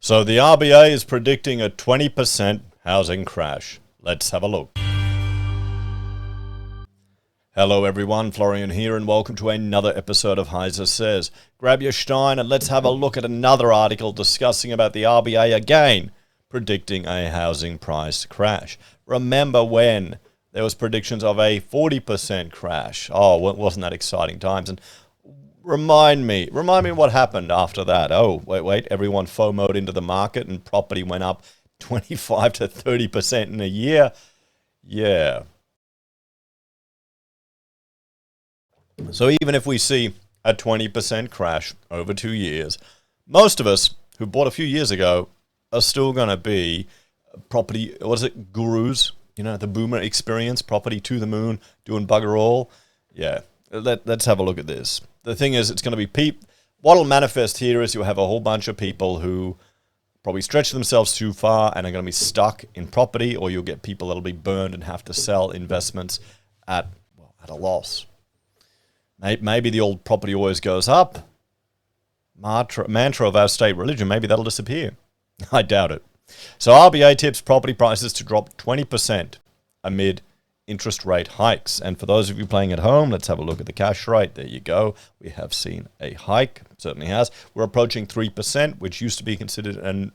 So the RBA is predicting a 20% housing crash. Let's have a look. Hello everyone, Florian here and welcome to another episode of HeiseSays. Grab your stein and let's have a look at another article discussing about the RBA again, predicting a housing price crash. Remember when there was predictions of a 40% crash? Oh, wasn't that exciting times? And remind me what happened after that. Oh, wait, everyone FOMO'd into the market and property went up 25 to 30% in a year. Yeah. So even if we see a 20% crash over 2 years, most of us who bought a few years ago are still going to be property, gurus? You know, the boomer experience, property to the moon, doing bugger all. Yeah, let's have a look at this. The thing is, it's going to be what'll manifest here is you'll have a whole bunch of people who probably stretch themselves too far and are going to be stuck in property, or you'll get people that'll be burned and have to sell investments at a loss. Maybe the old property always goes up mantra of our state religion, maybe that'll disappear. I doubt it. So RBA tips property prices to drop 20% amid interest rate hikes. And for those of you playing at home, let's have a look at the cash rate. There you go. We have seen a hike, certainly has. We're approaching 3%, which used to be considered an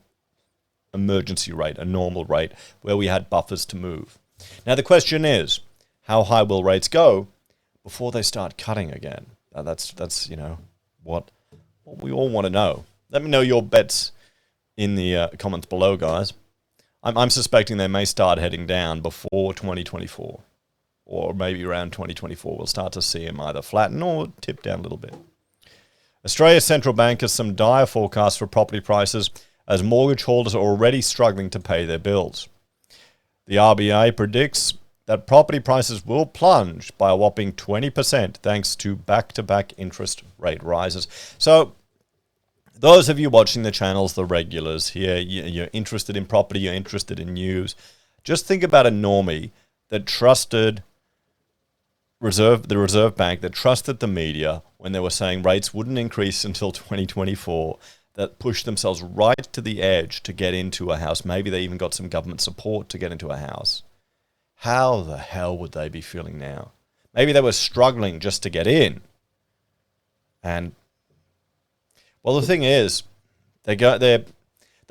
emergency rate, a normal rate, where we had buffers to move. Now the question is, how high will rates go before they start cutting again? That's you know, what we all want to know. Let me know your bets in the comments below, guys. I'm suspecting they may start heading down before 2024, or maybe around 2024 we'll start to see them either flatten or tip down a little bit. Australia's central bank has some dire forecasts for property prices as mortgage holders are already struggling to pay their bills. The RBA predicts that property prices will plunge by a whopping 20% thanks to back-to-back interest rate rises. So those of you watching the channels, the regulars here, you're interested in property, you're interested in news. Just think about a normie that trusted the Reserve Bank, that trusted the media when they were saying rates wouldn't increase until 2024, that pushed themselves right to the edge to get into a house. Maybe they even got some government support to get into a house. How the hell would they be feeling now? Maybe they were struggling just to get in. And well, the thing is, the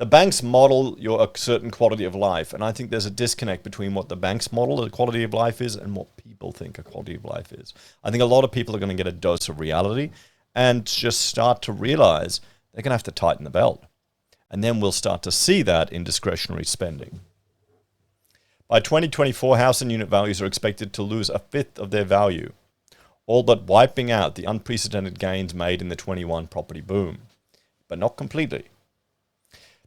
banks model a certain quality of life, and I think there's a disconnect between what the banks model a quality of life is and what people think a quality of life is. I think a lot of people are going to get a dose of reality and just start to realize they're going to have to tighten the belt. And then we'll start to see that in discretionary spending. By 2024, house and unit values are expected to lose a fifth of their value, all but wiping out the unprecedented gains made in the 21 property boom, but not completely.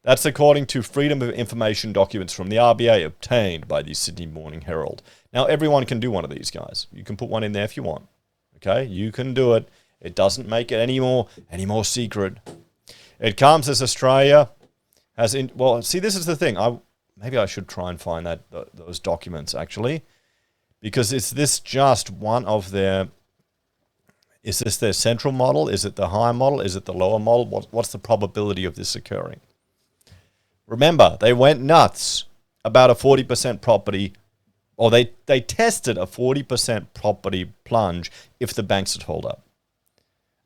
That's according to Freedom of Information documents from the RBA obtained by the Sydney Morning Herald. Now, everyone can do one of these, guys. You can put one in there if you want. Okay, you can do it. It doesn't make it any more secret. It comes as Australia has well, see, this is the thing. Maybe I should try and find those documents actually, because is this just one of their? Is this their central model? Is it the higher model? Is it the lower model? What's the probability of this occurring? Remember, they went nuts about a 40% property, or they tested a 40% property plunge if the banks had held up.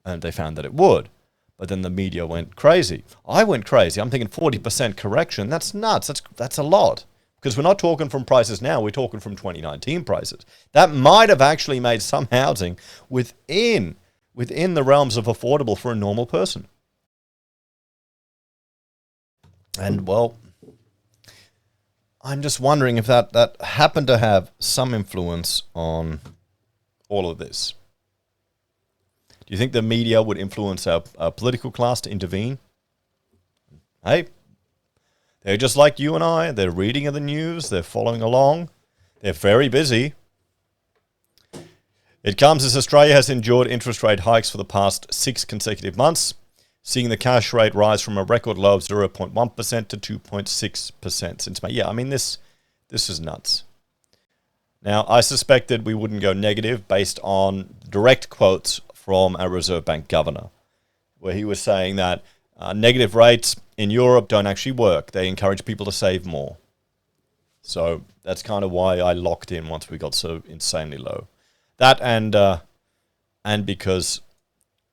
And they found that it would. But then the media went crazy. I went crazy. I'm thinking 40% correction. That's nuts. That's a lot. Because we're not talking from prices now. We're talking from 2019 prices. That might have actually made some housing within the realms of affordable for a normal person. And, well, I'm just wondering if that happened to have some influence on all of this. Do you think the media would influence our political class to intervene? Hey, they're just like you and I. They're reading the news. They're following along. They're very busy. It comes as Australia has endured interest rate hikes for the past 6 consecutive months, seeing the cash rate rise from a record low of 0.1% to 2.6% since May. Yeah, I mean, this is nuts. Now, I suspected we wouldn't go negative based on direct quotes from our Reserve Bank governor, where he was saying that Negative rates in Europe don't actually work. They encourage people to save more. So that's kind of why I locked in once we got so insanely low. That and because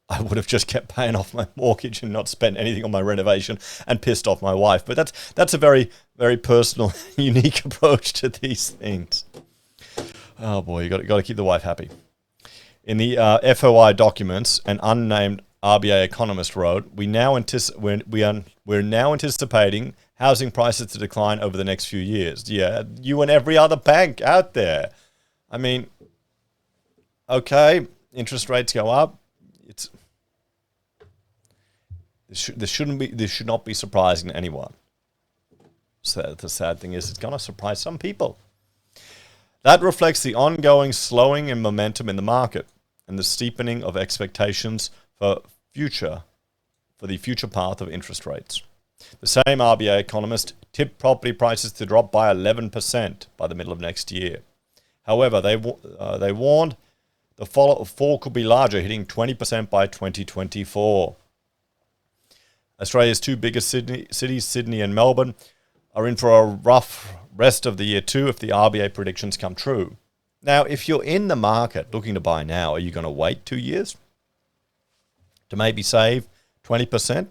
I would have just kept paying off my mortgage and not spent anything on my renovation and pissed off my wife. But that's a very, very personal, unique approach to these things. Oh boy, you got to keep the wife happy. In the FOI documents, an unnamed RBA economist wrote, we're now anticipating housing prices to decline over the next few years. Yeah, you and every other bank out there. I mean, okay, interest rates go up. This should not be surprising to anyone. So the sad thing is, it's going to surprise some people. That reflects the ongoing slowing in momentum in the market and the steepening of expectations for the future path of interest rates. The same RBA economist tipped property prices to drop by 11% by the middle of next year. However, they warned the fall could be larger, hitting 20% by 2024. Australia's two biggest cities, Sydney and Melbourne, are in for a rough rest of the year too if the RBA predictions come true. Now, if you're in the market looking to buy now, are you going to wait 2 years to maybe save 20%?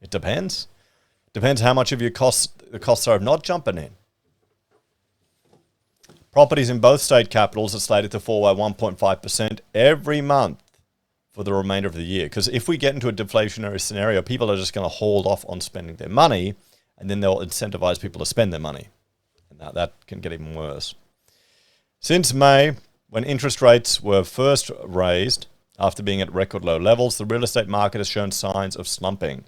It depends. Depends how much of the costs are of not jumping in. Properties in both state capitals are slated to fall by 1.5% every month for the remainder of the year. Because if we get into a deflationary scenario, people are just going to hold off on spending their money, and then they'll incentivize people to spend their money. And now that can get even worse. Since May, when interest rates were first raised, after being at record low levels, the real estate market has shown signs of slumping.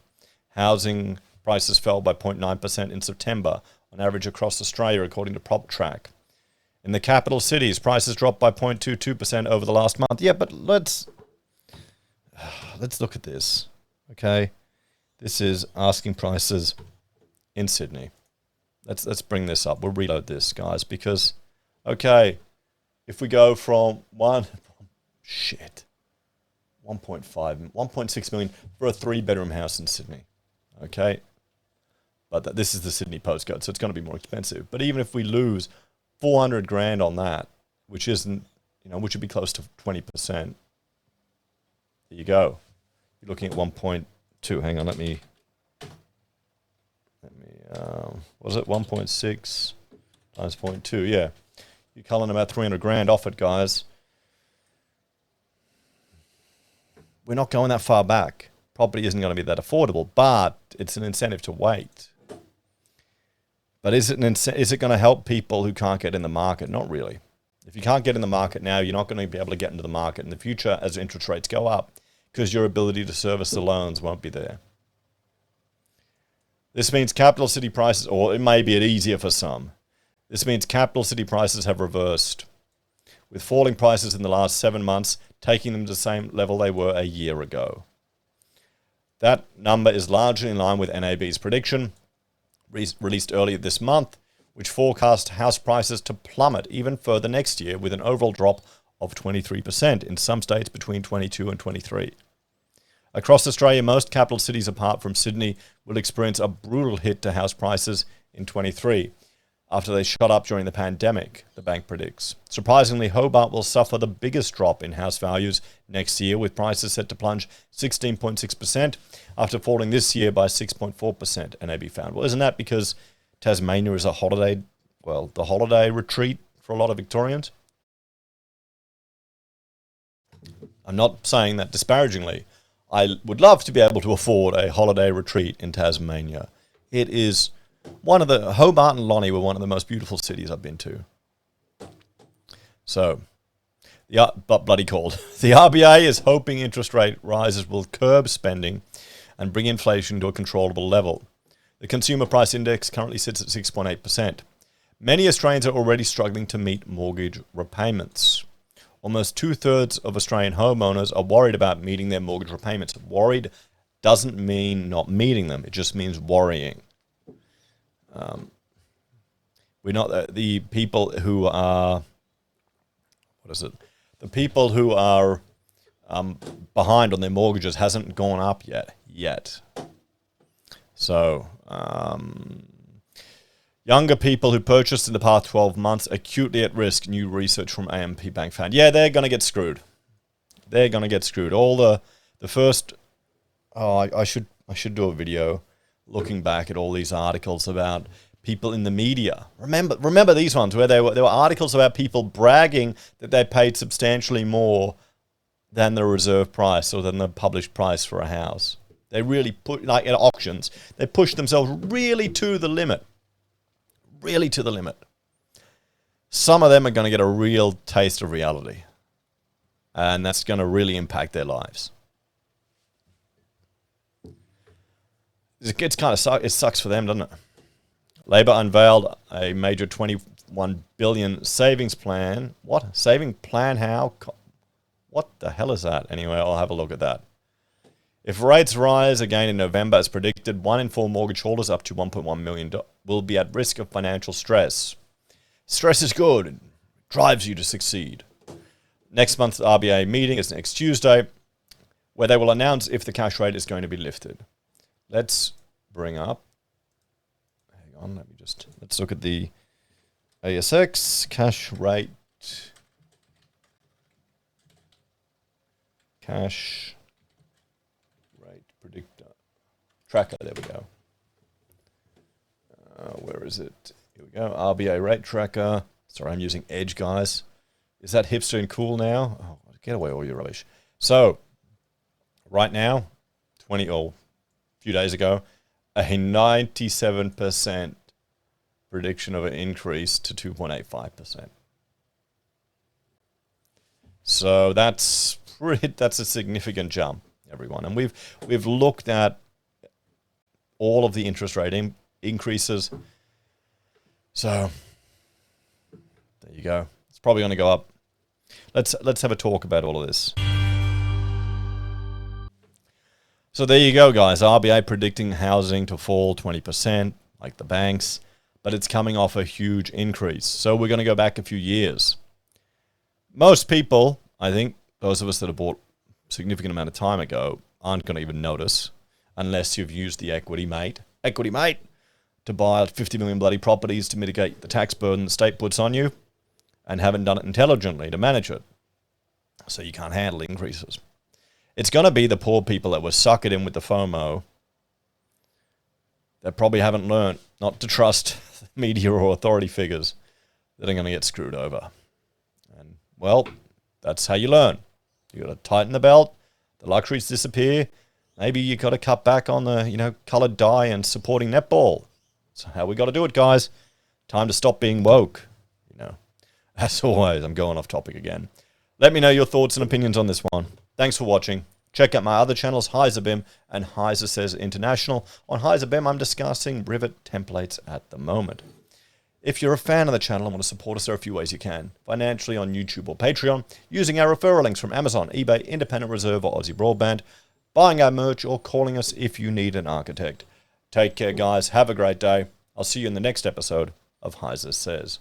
Housing prices fell by 0.9% in September, on average across Australia, according to PropTrack. In the capital cities, prices dropped by 0.22% over the last month. Yeah, but let's look at this, okay? This is asking prices in Sydney. Let's bring this up. We'll reload this, guys, because, okay, if we go from 1.6 million for a 3-bedroom house in Sydney, okay? But this is the Sydney postcode, so it's going to be more expensive. But even if we lose 400 grand on that, which isn't, which would be close to 20%. There you go. You're looking at 1.2. Hang on, let me. Was it 1.6 times 0.2? Yeah, you're culling about 300 grand off it, guys. We're not going that far back. Property isn't going to be that affordable, but it's an incentive to wait. But is it going to help people who can't get in the market? Not really. If you can't get in the market now, you're not going to be able to get into the market in the future as interest rates go up, because your ability to service the loans won't be there. This means capital city prices, or it may be easier for some. This means capital city prices have reversed, with falling prices in the last 7 months taking them to the same level they were a year ago. That number is largely in line with NAB's prediction, released earlier this month, which forecast house prices to plummet even further next year, with an overall drop of 23% in some states between 22 and 23. Across Australia, most capital cities apart from Sydney will experience a brutal hit to house prices in 23 after they shot up during the pandemic, the bank predicts. Surprisingly, Hobart will suffer the biggest drop in house values next year, with prices set to plunge 16.6% after falling this year by 6.4%, NAB found. Well, isn't that because Tasmania is the holiday retreat for a lot of Victorians? I'm not saying that disparagingly. I would love to be able to afford a holiday retreat in Tasmania. It is Hobart and Lonnie were one of the most beautiful cities I've been to. So, but bloody cold. The RBA is hoping interest rate rises will curb spending and bring inflation to a controllable level. The consumer price index currently sits at 6.8%. Many Australians are already struggling to meet mortgage repayments. Almost 2/3 of Australian homeowners are worried about meeting their mortgage repayments. Worried doesn't mean not meeting them. It just means worrying. We're not the people who are. What is it? The people who are behind on their mortgages hasn't gone up yet. So, younger people who purchased in the past 12 months acutely at risk, new research from AMP Bank found. Yeah, they're going to get screwed. They're going to get screwed. All the first... Oh, I should do a video looking back at all these articles about people in the media. Remember these ones where there were articles about people bragging that they paid substantially more than the reserve price or than the published price for a house. They really put, like at auctions, they pushed themselves really to the limit. Really to the limit. Some of them are going to get a real taste of reality. And that's going to really impact their lives. It's kind of it sucks for them, doesn't it? Labor unveiled a major 21 billion savings plan. What? Saving plan how? What the hell is that? Anyway, I'll have a look at that. If rates rise again in November as predicted, 1 in 4 mortgage holders up to $1.1 million will be at risk of financial stress. Stress is good. It drives you to succeed. Next month's RBA meeting is next Tuesday, where they will announce if the cash rate is going to be lifted. Let's bring up, hang on, let's look at the ASX cash rate predictor tracker. There we go. Where is it? Here we go. RBA rate tracker. Sorry, I'm using Edge, guys. Is that hipster and cool now? Oh, get away all your rubbish. So, right now, a few days ago, a 97% prediction of an increase to 2.85%. So that's a significant jump, everyone. And we've looked at all of the interest rate increases. So there you go. It's probably going to go up. Let's have a talk about all of this. So there you go, guys. RBA predicting housing to fall 20%, like the banks, but it's coming off a huge increase. So we're going to go back a few years. Most people, I think, those of us that have bought a significant amount of time ago, aren't going to even notice unless you've used the Equity Mate, to buy 50 million bloody properties to mitigate the tax burden the state puts on you and haven't done it intelligently to manage it. So you can't handle increases. It's going to be the poor people that were suckered in with the FOMO that probably haven't learned not to trust media or authority figures that are going to get screwed over. And, well, that's how you learn. You got to tighten the belt. The luxuries disappear. Maybe you got to cut back on the, coloured dye and supporting netball. That's how we got to do it, guys. Time to stop being woke. As always, I'm going off topic again. Let me know your thoughts and opinions on this one. Thanks for watching. Check out my other channels, HeiseBim and HeiseSays International. On HeiseBim, I'm discussing Rivet templates at the moment. If you're a fan of the channel and want to support us, there are a few ways you can. Financially on YouTube or Patreon, using our referral links from Amazon, eBay, Independent Reserve or AussieBroadband, buying our merch or calling us if you need an architect. Take care, guys. Have a great day. I'll see you in the next episode of HeiseSays.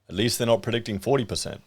At least they're not predicting 40%.